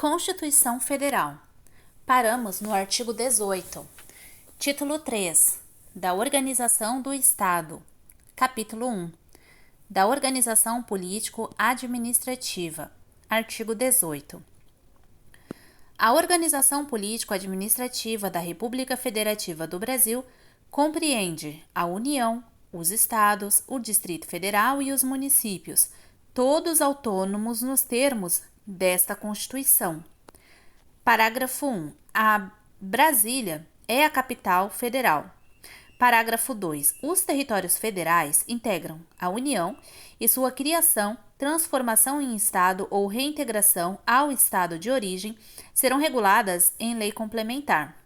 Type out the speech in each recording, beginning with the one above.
Constituição Federal. Paramos no artigo 18. Título 3. Da Organização do Estado. Capítulo 1. Da Organização Político-Administrativa. Artigo 18. A organização político-administrativa da República Federativa do Brasil compreende a União, os Estados, o Distrito Federal e os municípios, todos autônomos nos termos desta Constituição. Parágrafo 1. A Brasília é a capital federal. Parágrafo 2. Os territórios federais integram a União e sua criação, transformação em Estado ou reintegração ao Estado de origem serão reguladas em lei complementar.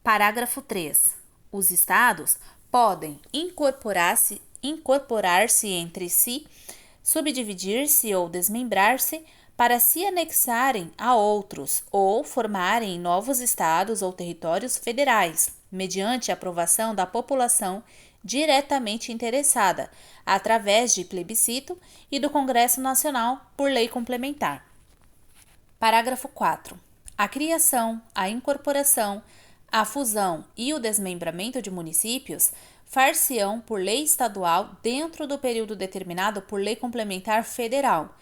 Parágrafo 3. Os Estados podem incorporar-se entre si, subdividir-se ou desmembrar-se para se anexarem a outros ou formarem novos estados ou territórios federais, mediante a aprovação da população diretamente interessada, através de plebiscito e do Congresso Nacional por lei complementar. Parágrafo 4. A criação, a incorporação, a fusão e o desmembramento de municípios far-se-ão por lei estadual dentro do período determinado por lei complementar federal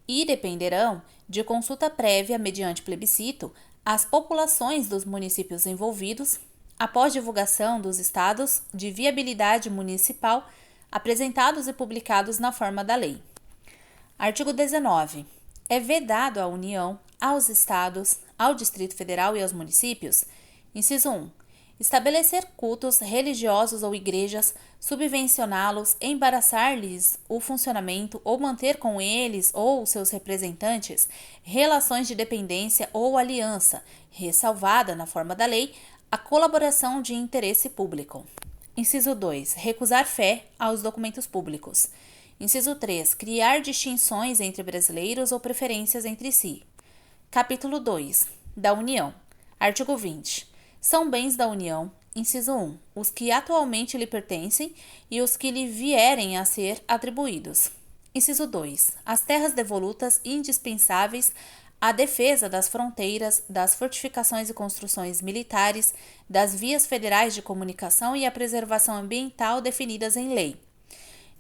e dependerão de consulta prévia mediante plebiscito às populações dos municípios envolvidos, após divulgação dos estados de viabilidade municipal apresentados e publicados na forma da lei. Artigo 19. É vedado à União, aos estados, ao Distrito Federal e aos municípios, inciso 1, estabelecer cultos religiosos ou igrejas, subvencioná-los, embaraçar-lhes o funcionamento ou manter com eles ou seus representantes relações de dependência ou aliança, ressalvada na forma da lei a colaboração de interesse público. Inciso 2. Recusar fé aos documentos públicos. Inciso 3. Criar distinções entre brasileiros ou preferências entre si. Capítulo 2. Da União. Artigo 20. São bens da União, inciso 1, os que atualmente lhe pertencem e os que lhe vierem a ser atribuídos. Inciso 2, as terras devolutas indispensáveis à defesa das fronteiras, das fortificações e construções militares, das vias federais de comunicação e à preservação ambiental definidas em lei.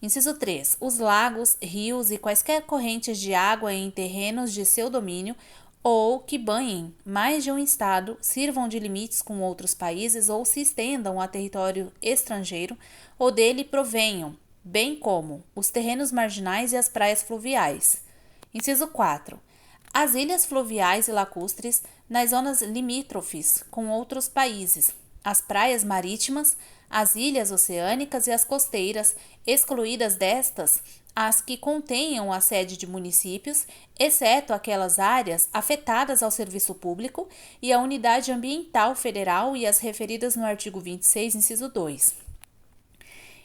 Inciso 3, os lagos, rios e quaisquer correntes de água em terrenos de seu domínio ou que banhem mais de um estado, sirvam de limites com outros países ou se estendam a território estrangeiro ou dele provenham, bem como os terrenos marginais e as praias fluviais. Inciso 4. As ilhas fluviais e lacustres nas zonas limítrofes com outros países, as praias marítimas, as ilhas oceânicas e as costeiras, excluídas destas as que contenham a sede de municípios, exceto aquelas áreas afetadas ao serviço público e à unidade ambiental federal e as referidas no artigo 26, inciso 2.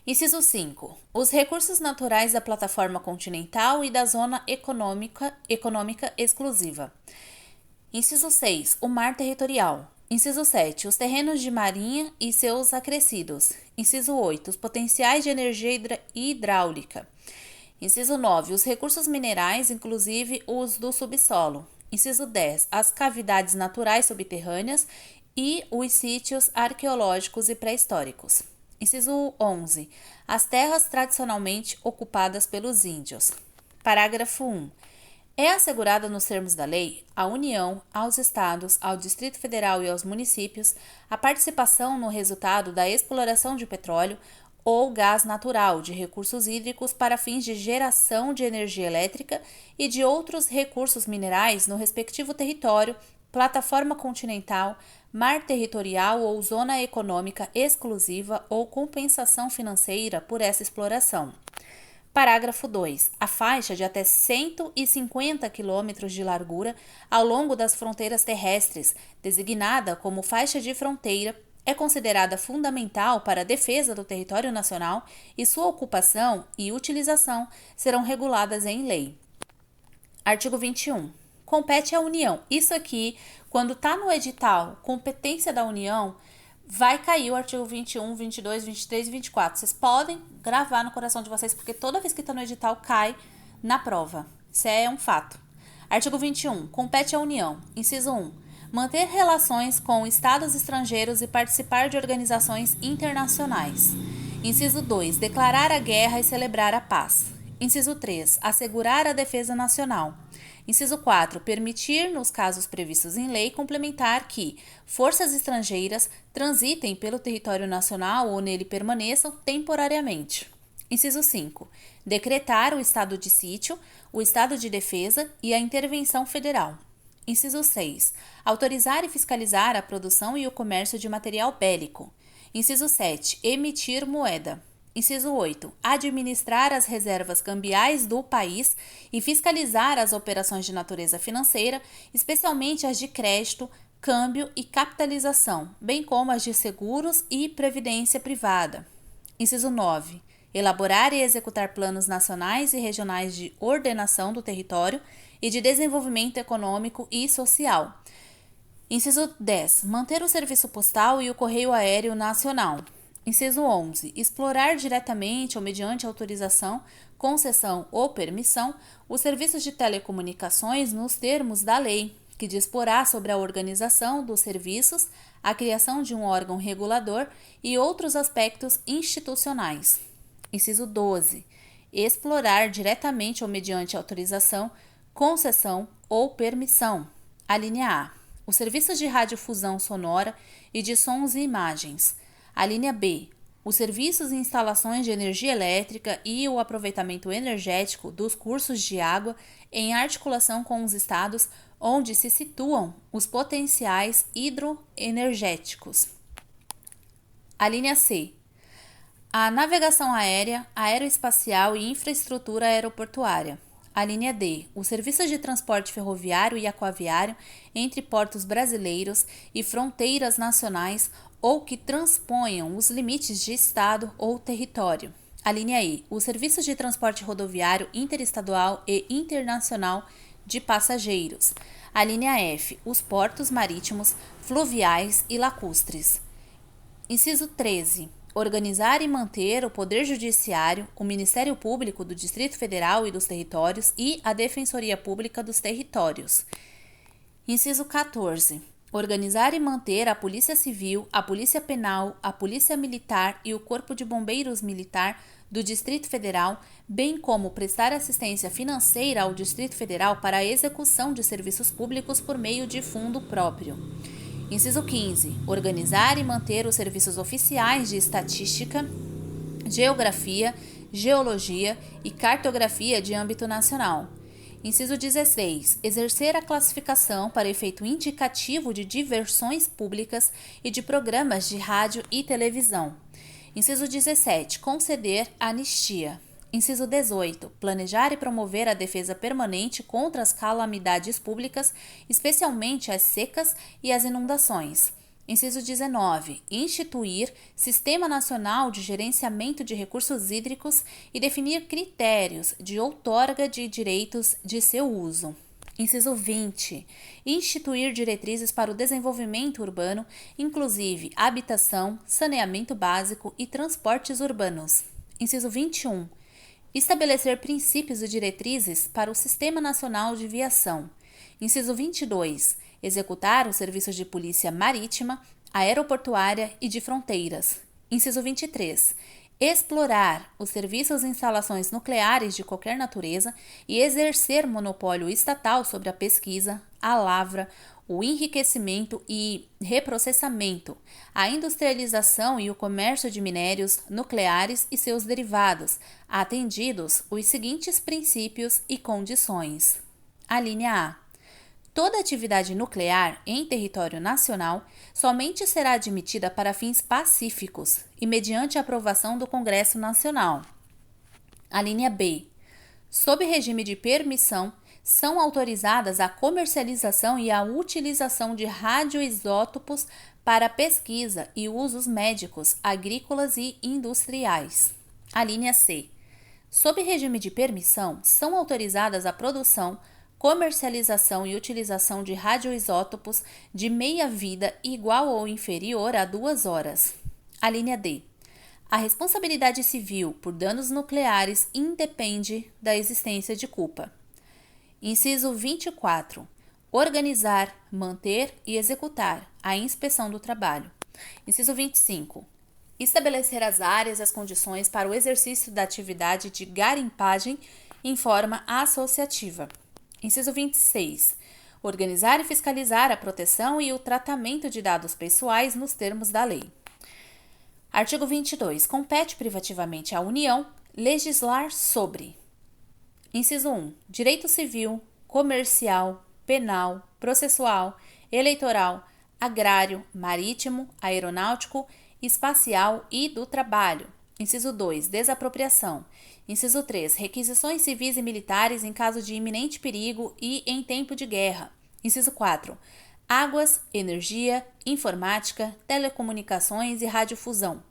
Inciso 5. Os recursos naturais da plataforma continental e da zona econômica exclusiva. Inciso 6. O mar territorial. Inciso 7. Os terrenos de marinha e seus acrescidos. Inciso 8. Os potenciais de energia hidráulica. Inciso 9. Os recursos minerais, inclusive os do subsolo. Inciso 10. As cavidades naturais subterrâneas e os sítios arqueológicos e pré-históricos. Inciso 11. As terras tradicionalmente ocupadas pelos índios. Parágrafo 1. É assegurada nos termos da lei à União, aos Estados, ao Distrito Federal e aos municípios a participação no resultado da exploração de petróleo ou gás natural, de recursos hídricos para fins de geração de energia elétrica e de outros recursos minerais no respectivo território, plataforma continental, mar territorial ou zona econômica exclusiva ou compensação financeira por essa exploração. Parágrafo 2. A faixa de até 150 km de largura ao longo das fronteiras terrestres, designada como faixa de fronteira, é considerada fundamental para a defesa do território nacional e sua ocupação e utilização serão reguladas em lei. Artigo 21. Compete à União. Isso aqui, quando está no edital, competência da União, vai cair o artigo 21, 22, 23 e 24. Vocês podem gravar no coração de vocês, porque toda vez que está no edital, cai na prova. Isso é um fato. Artigo 21. Compete à União. Inciso 1. Manter relações com estados estrangeiros e participar de organizações internacionais. Inciso 2. Declarar a guerra e celebrar a paz. Inciso 3. Assegurar a defesa nacional. Inciso 4. Permitir, nos casos previstos em lei complementar, que forças estrangeiras transitem pelo território nacional ou nele permaneçam temporariamente. Inciso 5. Decretar o estado de sítio, o estado de defesa e a intervenção federal. Inciso 6. Autorizar e fiscalizar a produção e o comércio de material bélico. Inciso 7. Emitir moeda. Inciso 8. Administrar as reservas cambiais do país e fiscalizar as operações de natureza financeira, especialmente as de crédito, câmbio e capitalização, bem como as de seguros e previdência privada. Inciso 9. Elaborar e executar planos nacionais e regionais de ordenação do território e de desenvolvimento econômico e social. Inciso 10. Manter o serviço postal e o correio aéreo nacional. Inciso 11. Explorar diretamente ou mediante autorização, concessão ou permissão os serviços de telecomunicações nos termos da lei, que disporá sobre a organização dos serviços, a criação de um órgão regulador e outros aspectos institucionais. Inciso 12. Explorar diretamente ou mediante autorização, concessão ou permissão. A linha A. Os serviços de radiodifusão sonora e de sons e imagens. A linha B. Os serviços e instalações de energia elétrica e o aproveitamento energético dos cursos de água em articulação com os estados onde se situam os potenciais hidroenergéticos. A linha C. A navegação aérea, aeroespacial e infraestrutura aeroportuária. A linha D. Os serviços de transporte ferroviário e aquaviário entre portos brasileiros e fronteiras nacionais ou que transponham os limites de estado ou território. A linha E. Os serviços de transporte rodoviário interestadual e internacional de passageiros. A linha F. Os portos marítimos, fluviais e lacustres. Inciso 13. Organizar e manter o Poder Judiciário, o Ministério Público do Distrito Federal e dos Territórios e a Defensoria Pública dos Territórios. Inciso 14. Organizar e manter a Polícia Civil, a Polícia Penal, a Polícia Militar e o Corpo de Bombeiros Militar do Distrito Federal, bem como prestar assistência financeira ao Distrito Federal para a execução de serviços públicos por meio de fundo próprio. Inciso 15. Organizar e manter os serviços oficiais de estatística, geografia, geologia e cartografia de âmbito nacional. Inciso 16. Exercer a classificação para efeito indicativo de diversões públicas e de programas de rádio e televisão. Inciso 17. Conceder anistia. Inciso 18. Planejar e promover a defesa permanente contra as calamidades públicas, especialmente as secas e as inundações. Inciso 19. Instituir Sistema Nacional de Gerenciamento de Recursos Hídricos e definir critérios de outorga de direitos de seu uso. Inciso 20. Instituir diretrizes para o desenvolvimento urbano, inclusive habitação, saneamento básico e transportes urbanos. Inciso 21. Estabelecer princípios e diretrizes para o Sistema Nacional de Viação. Inciso 22. Executar os serviços de polícia marítima, aeroportuária e de fronteiras. Inciso 23. Explorar os serviços e instalações nucleares de qualquer natureza e exercer monopólio estatal sobre a pesquisa, a lavra, o enriquecimento e reprocessamento, a industrialização e o comércio de minérios nucleares e seus derivados, atendidos os seguintes princípios e condições. A linha A. Toda atividade nuclear em território nacional somente será admitida para fins pacíficos e mediante aprovação do Congresso Nacional. A linha B. Sob regime de permissão, são autorizadas a comercialização e a utilização de radioisótopos para pesquisa e usos médicos, agrícolas e industriais. A linha C. Sob regime de permissão, são autorizadas a produção, comercialização e utilização de radioisótopos de meia-vida igual ou inferior a 2 horas. A linha D. A responsabilidade civil por danos nucleares independe da existência de culpa. Inciso 24. Organizar, manter e executar a inspeção do trabalho. Inciso 25. Estabelecer as áreas e as condições para o exercício da atividade de garimpagem em forma associativa. Inciso 26. Organizar e fiscalizar a proteção e o tratamento de dados pessoais nos termos da lei. Artigo 22. Compete privativamente à União legislar sobre: Inciso 1. Direito civil, comercial, penal, processual, eleitoral, agrário, marítimo, aeronáutico, espacial e do trabalho. Inciso 2. Desapropriação. Inciso 3. Requisições civis e militares em caso de iminente perigo e em tempo de guerra. Inciso 4. Águas, energia, informática, telecomunicações e radiodifusão.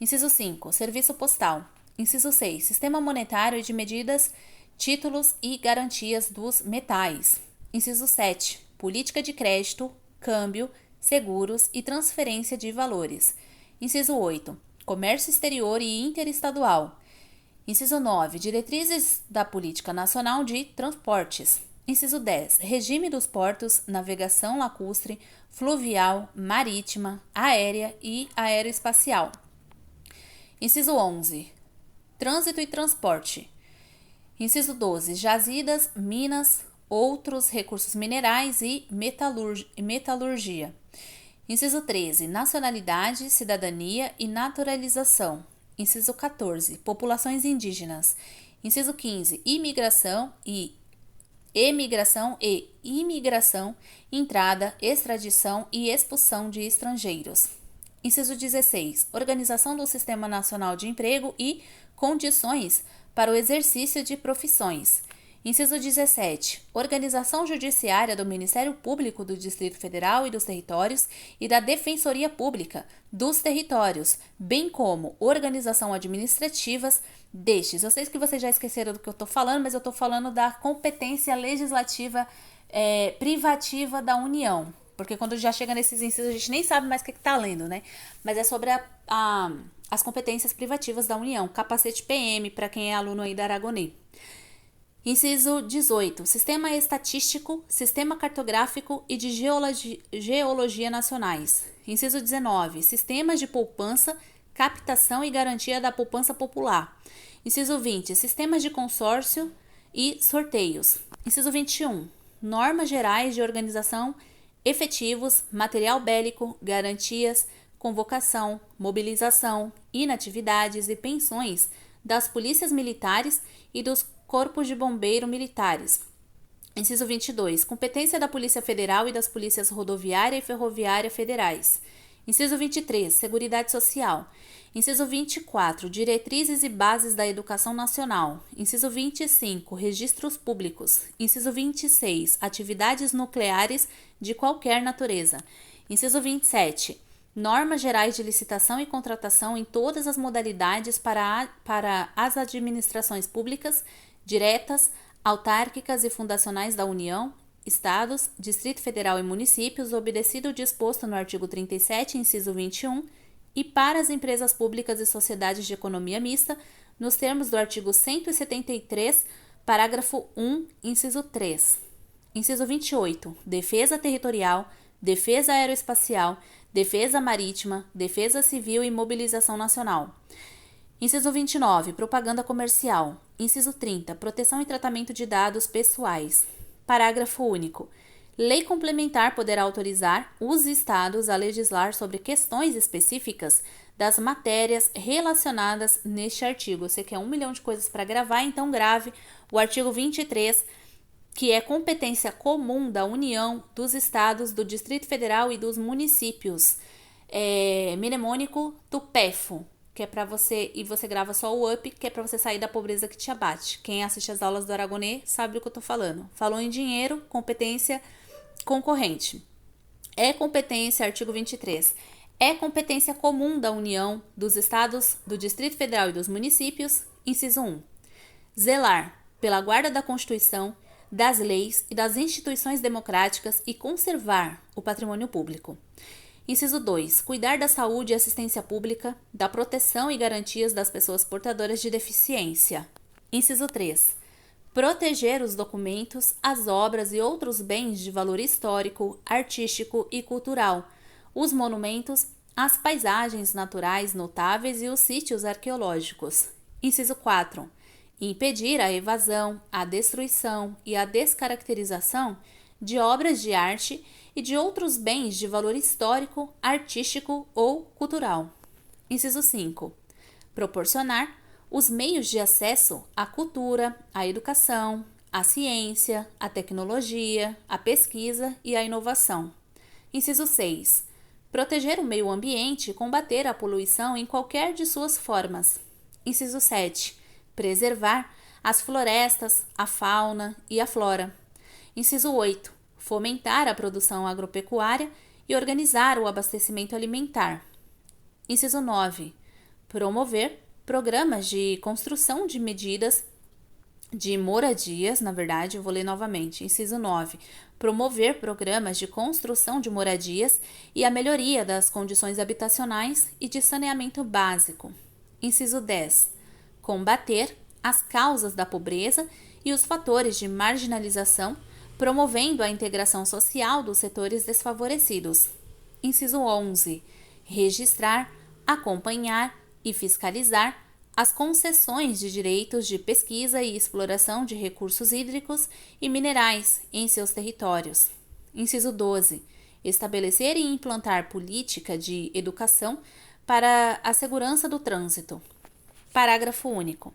Inciso 5. Serviço postal. Inciso 6. Sistema monetário e de medidas, títulos e garantias dos metais. Inciso 7. Política de crédito, câmbio, seguros e transferência de valores. Inciso 8. Comércio exterior e interestadual. Inciso 9. Diretrizes da Política Nacional de Transportes. Inciso 10. Regime dos portos, navegação lacustre, fluvial, marítima, aérea e aeroespacial. Inciso 11. Trânsito e transporte. Inciso 12. Jazidas, minas, outros recursos minerais e metalurgia. Inciso 13. Nacionalidade, cidadania e naturalização. Inciso 14. Populações indígenas. Inciso 15. Emigração, imigração, entrada, extradição e expulsão de estrangeiros. Inciso 16. Organização do Sistema Nacional de Emprego e condições para o exercício de profissões. Inciso 17. Organização judiciária do Ministério Público do Distrito Federal e dos Territórios e da Defensoria Pública dos Territórios, bem como organização administrativas destes. Eu sei que vocês já esqueceram do que eu estou falando, mas eu estou falando da competência legislativa privativa da União. Porque quando já chega nesses incisos, a gente nem sabe mais o que está lendo, né? Mas é sobre as competências privativas da União. Capacete PM, para quem é aluno aí da Aragonês. Inciso 18. Sistema estatístico, sistema cartográfico e de geologia nacionais. Inciso 19. Sistemas de poupança, captação e garantia da poupança popular. Inciso 20. Sistemas de consórcio e sorteios. Inciso 21. Normas gerais de organização, efetivos, material bélico, garantias, convocação, mobilização, inatividades e pensões das polícias militares e dos corpos de bombeiro militares. Inciso 22. Competência da Polícia Federal e das Polícias Rodoviária e Ferroviária Federais. Inciso 23. Seguridade Social. Inciso 24. Diretrizes e bases da educação nacional. Inciso 25. Registros públicos. Inciso 26. Atividades nucleares de qualquer natureza. Inciso 27. Normas gerais de licitação e contratação em todas as modalidades para as administrações públicas, diretas, autárquicas e fundacionais da União, Estados, Distrito Federal e municípios, obedecido o disposto no artigo 37, inciso 21, e para as empresas públicas e sociedades de economia mista, nos termos do artigo 173, parágrafo 1, inciso 3. Inciso 28. Defesa territorial, defesa aeroespacial, defesa marítima, defesa civil e mobilização nacional. Inciso 29. Propaganda comercial. Inciso 30. Proteção e tratamento de dados pessoais. Parágrafo único. Lei complementar poderá autorizar os estados a legislar sobre questões específicas das matérias relacionadas neste artigo. Você quer 1 milhão de coisas para gravar, então grave o artigo 23, que é competência comum da União, dos estados, do Distrito Federal e dos municípios. Mnemônico TUPEFO, que é para você, e você grava só o UP, que é para você sair da pobreza que te abate. Quem assiste as aulas do Aragonês sabe do que eu tô falando. Falou em dinheiro, competência concorrente. É competência, artigo 23. É competência comum da União, dos estados, do Distrito Federal e dos municípios. Inciso 1. Zelar pela guarda da Constituição, das leis e das instituições democráticas e conservar o patrimônio público. Inciso 2. Cuidar da saúde e assistência pública, da proteção e garantias das pessoas portadoras de deficiência. Inciso 3. proteger os documentos, as obras e outros bens de valor histórico, artístico e cultural, os monumentos, as paisagens naturais notáveis e os sítios arqueológicos. Inciso 4. Impedir a evasão, a destruição e a descaracterização de obras de arte e de outros bens de valor histórico, artístico ou cultural. Inciso 5. Proporcionar os meios de acesso à cultura, à educação, à ciência, à tecnologia, à pesquisa e à inovação. Inciso 6. Proteger o meio ambiente e combater a poluição em qualquer de suas formas. Inciso 7. Preservar as florestas, a fauna e a flora. Inciso 8. Fomentar a produção agropecuária e organizar o abastecimento alimentar. Inciso 9. Promover programas de construção de medidas de moradias, eu vou ler novamente. Inciso 9. Promover programas de construção de moradias e a melhoria das condições habitacionais e de saneamento básico. Inciso 10. Combater as causas da pobreza e os fatores de marginalização, promovendo a integração social dos setores desfavorecidos. Inciso 11. Registrar, acompanhar e fiscalizar as concessões de direitos de pesquisa e exploração de recursos hídricos e minerais em seus territórios. Inciso 12. Estabelecer e implantar política de educação para a segurança do trânsito. Parágrafo único.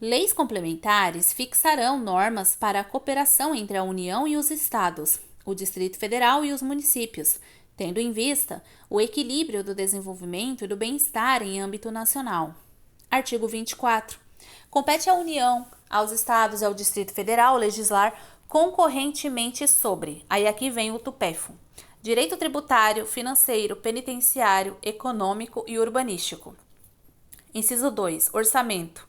Leis complementares fixarão normas para a cooperação entre a União e os Estados, o Distrito Federal e os municípios, tendo em vista o equilíbrio do desenvolvimento e do bem-estar em âmbito nacional. Artigo 24. Compete à União, aos Estados e ao Distrito Federal legislar concorrentemente sobre, aí aqui vem o tupéfo, direito tributário, financeiro, penitenciário, econômico e urbanístico. Inciso 2. Orçamento.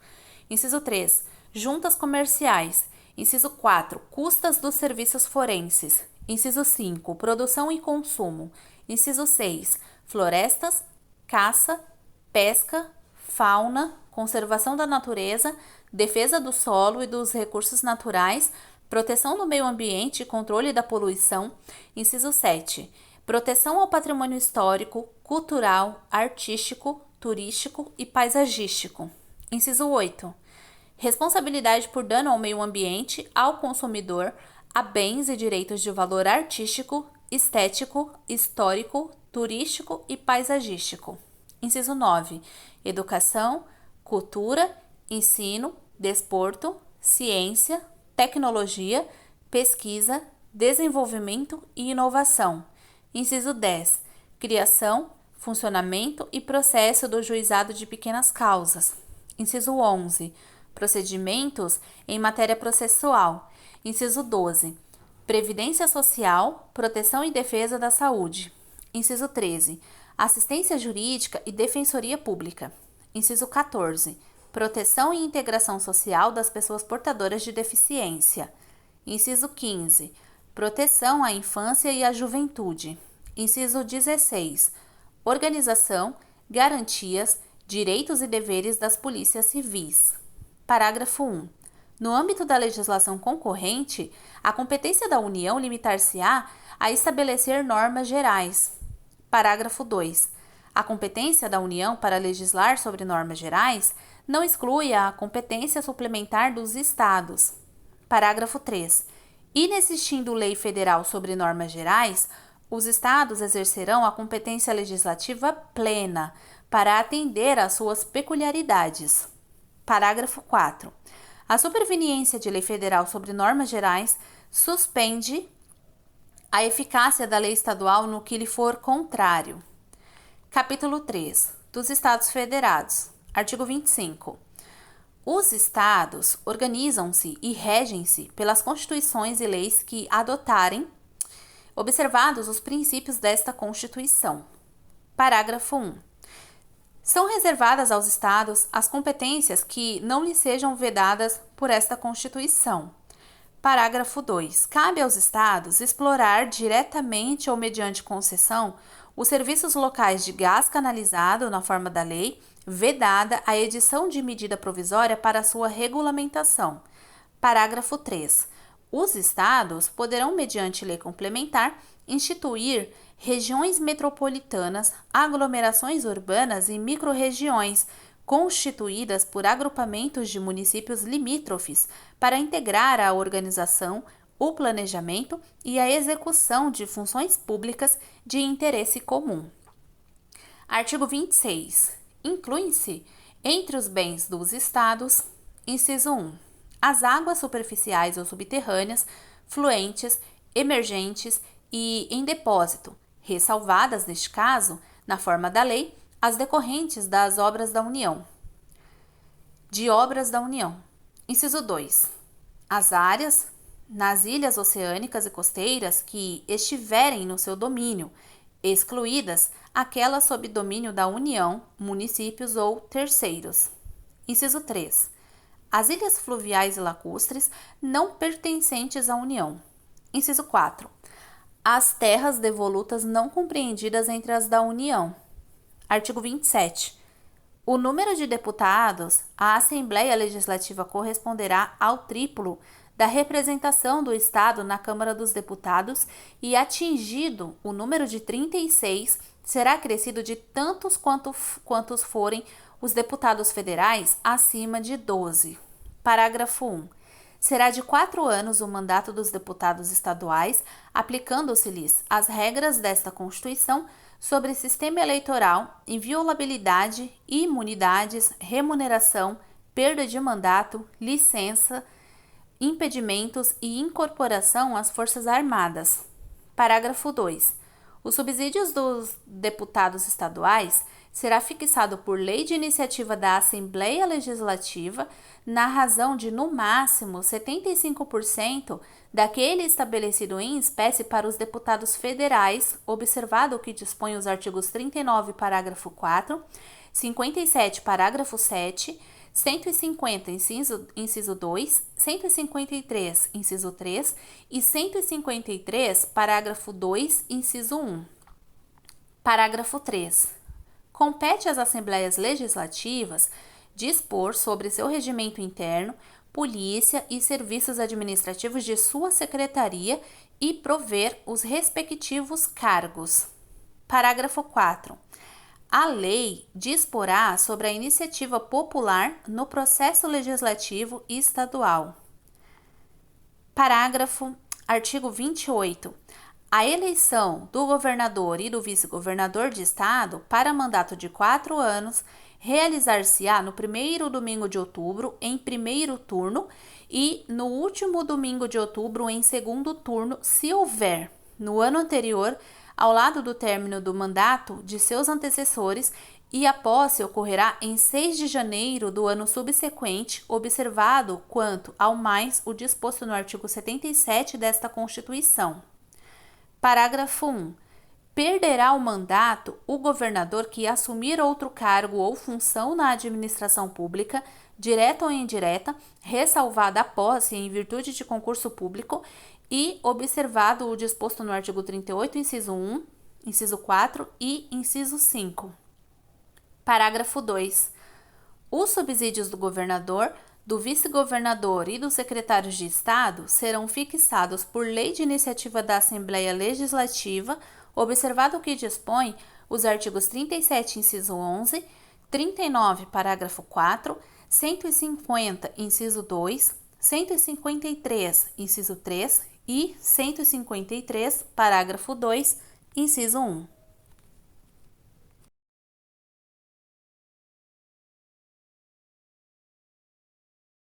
Inciso 3. Juntas comerciais. Inciso 4. Custas dos serviços forenses. Inciso 5. Produção e consumo. Inciso 6. Florestas, caça, pesca, fauna, conservação da natureza, defesa do solo e dos recursos naturais, proteção do meio ambiente e controle da poluição. Inciso 7. Proteção ao patrimônio histórico, cultural, artístico, turístico e paisagístico. Inciso 8. Responsabilidade por dano ao meio ambiente, ao consumidor, a bens e direitos de valor artístico, estético, histórico, turístico e paisagístico. Inciso 9. Educação, cultura, ensino, desporto, ciência, tecnologia, pesquisa, desenvolvimento e inovação. Inciso 10. Criação, funcionamento e processo do juizado de pequenas causas. Inciso 11. Procedimentos em matéria processual. Inciso 12. Previdência social, proteção e defesa da saúde. Inciso 13. Assistência jurídica e defensoria pública. Inciso 14. Proteção e integração social das pessoas portadoras de deficiência. Inciso 15. Proteção à infância e à juventude. Inciso 16. Organização, garantias, direitos e deveres das polícias civis. Parágrafo 1. No âmbito da legislação concorrente, a competência da União limitar-se-á a estabelecer normas gerais. Parágrafo 2. A competência da União para legislar sobre normas gerais não exclui a competência suplementar dos Estados. Parágrafo 3. Inexistindo lei federal sobre normas gerais, os Estados exercerão a competência legislativa plena para atender às suas peculiaridades. Parágrafo 4. A superveniência de lei federal sobre normas gerais suspende a eficácia da lei estadual no que lhe for contrário. Capítulo 3. Dos Estados Federados. Artigo 25. Os Estados organizam-se e regem-se pelas constituições e leis que adotarem, observados os princípios desta Constituição. Parágrafo 1. São reservadas aos Estados as competências que não lhes sejam vedadas por esta Constituição. Parágrafo 2. Cabe aos Estados explorar diretamente ou mediante concessão os serviços locais de gás canalizado na forma da lei, vedada a edição de medida provisória para sua regulamentação. Parágrafo 3. Os estados poderão, mediante lei complementar, instituir regiões metropolitanas, aglomerações urbanas e microrregiões constituídas por agrupamentos de municípios limítrofes para integrar a organização, o planejamento e a execução de funções públicas de interesse comum. Artigo 26. Incluem-se entre os bens dos estados, inciso 1, as águas superficiais ou subterrâneas, fluentes, emergentes e em depósito, ressalvadas, neste caso, na forma da lei, as decorrentes das obras da União. Inciso 2. As áreas nas ilhas oceânicas e costeiras que estiverem no seu domínio, excluídas aquelas sob domínio da União, municípios ou terceiros. Inciso 3. As ilhas fluviais e lacustres não pertencentes à União. Inciso 4. As terras devolutas não compreendidas entre as da União. Artigo 27. O número de deputados à Assembleia Legislativa corresponderá ao triplo da representação do Estado na Câmara dos Deputados e, atingido o número de 36, será acrescido de tantos quantos forem os deputados federais acima de 12. Parágrafo 1. Será de 4 anos o mandato dos deputados estaduais, aplicando-se-lhes as regras desta Constituição sobre sistema eleitoral, inviolabilidade, imunidades, remuneração, perda de mandato, licença, impedimentos e incorporação às Forças Armadas. Parágrafo 2. Os subsídios dos deputados estaduais será fixado por lei de iniciativa da Assembleia Legislativa na razão de, no máximo, 75% daquele estabelecido em espécie para os deputados federais, observado o que dispõe os artigos 39, parágrafo 4, 57, parágrafo 7, 150, inciso 2, 153, inciso 3 e 153, parágrafo 2, inciso 1. Parágrafo 3. Compete às Assembleias Legislativas dispor sobre seu regimento interno, polícia e serviços administrativos de sua secretaria e prover os respectivos cargos. Parágrafo 4. A lei disporá sobre a iniciativa popular no processo legislativo estadual. Artigo 28. A eleição do governador e do vice-governador de estado para mandato de 4 anos realizar-se-á no primeiro domingo de outubro em primeiro turno e no último domingo de outubro em segundo turno, se houver, no ano anterior, ao lado do término do mandato de seus antecessores, e a posse ocorrerá em 6 de janeiro do ano subsequente, observado quanto ao mais o disposto no artigo 77 desta Constituição. Parágrafo 1. Perderá o mandato o governador que assumir outro cargo ou função na administração pública, direta ou indireta, ressalvada a posse em virtude de concurso público e observado o disposto no artigo 38, inciso 1, inciso 4 e inciso 5. Parágrafo 2. Os subsídios do governador, do vice-governador e dos secretários de Estado serão fixados por lei de iniciativa da Assembleia Legislativa, observado o que dispõe os artigos 37, inciso 11, 39, parágrafo 4, 150, inciso 2, 153, inciso 3 e 153, parágrafo 2, inciso 1.